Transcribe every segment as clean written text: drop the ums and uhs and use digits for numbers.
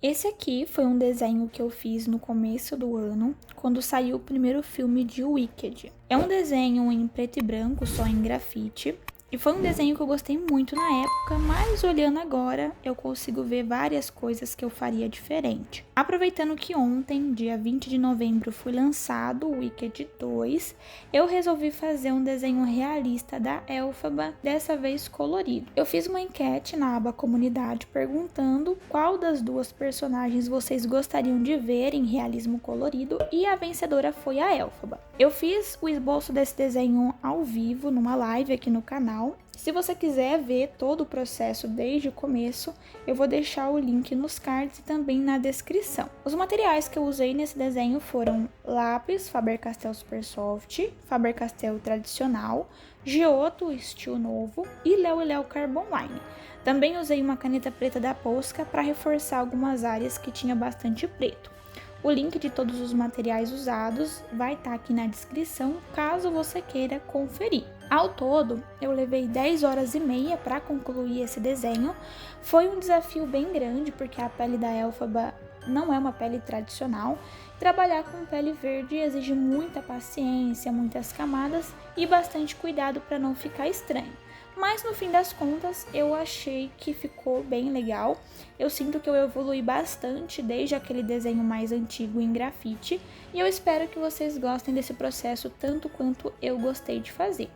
Esse aqui foi um desenho que eu fiz no começo do ano, quando saiu o primeiro filme de Wicked. É um desenho em preto e branco, só em grafite, e foi um desenho que eu gostei muito na época, mas olhando agora, eu consigo ver várias coisas que eu faria diferente. Aproveitando que ontem, dia 20 de novembro, foi lançado o Wicked 2, eu resolvi fazer um desenho realista da Elphaba, dessa vez colorido. Eu fiz uma enquete na aba comunidade perguntando qual das duas personagens vocês gostariam de ver em realismo colorido e a vencedora foi a Elphaba. Eu fiz o esboço desse desenho ao vivo, numa live aqui no canal. Se você quiser ver todo o processo desde o começo, eu vou deixar o link nos cards e também na descrição. Os materiais que eu usei nesse desenho foram lápis Faber-Castell Supersoft, Faber-Castell tradicional, Giotto Stilnovo e Léo Leo Carboline. Também usei uma caneta preta da Posca para reforçar algumas áreas que tinha bastante preto. O link de todos os materiais usados vai estar aqui na descrição, caso você queira conferir. Ao todo, eu levei 10 horas e meia para concluir esse desenho. Foi um desafio bem grande, porque a pele da Elphaba não é uma pele tradicional. Trabalhar com pele verde exige muita paciência, muitas camadas e bastante cuidado para não ficar estranho. Mas no fim das contas, eu achei que ficou bem legal. Eu sinto que eu evolui bastante desde aquele desenho mais antigo em grafite. E eu espero que vocês gostem desse processo tanto quanto eu gostei de fazer.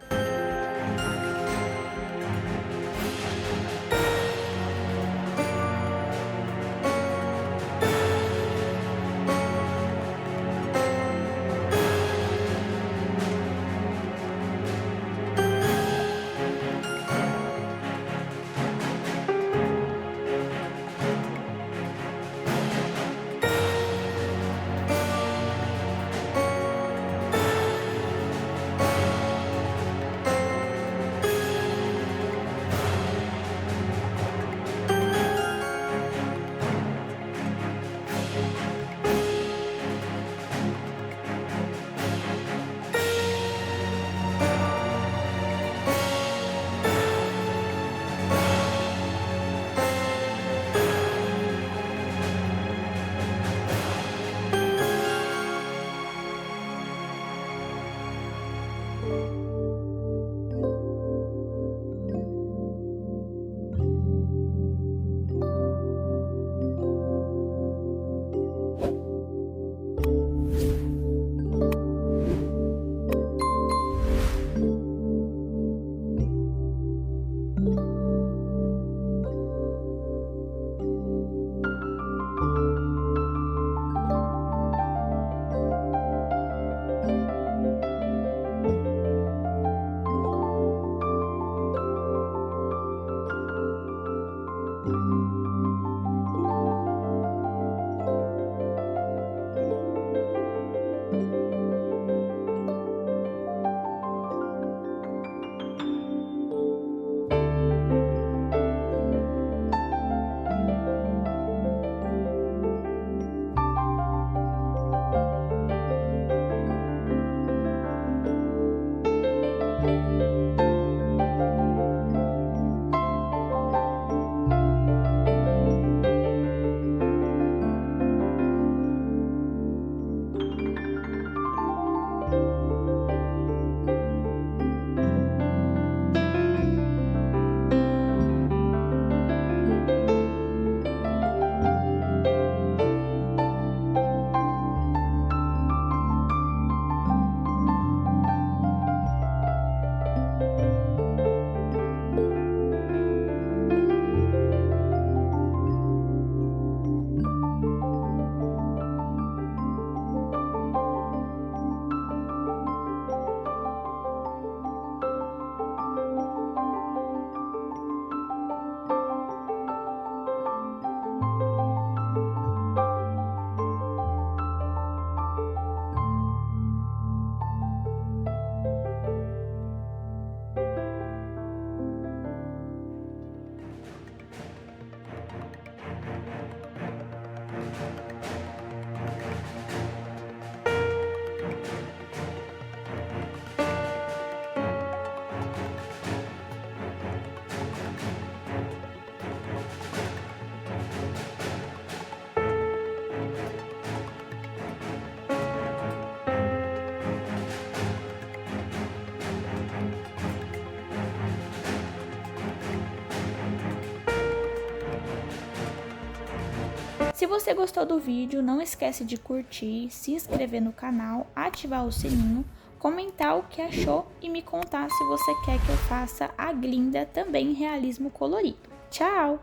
Se você gostou do vídeo, não esquece de curtir, se inscrever no canal, ativar o sininho, comentar o que achou e me contar se você quer que eu faça a glinda também em realismo colorido. Tchau!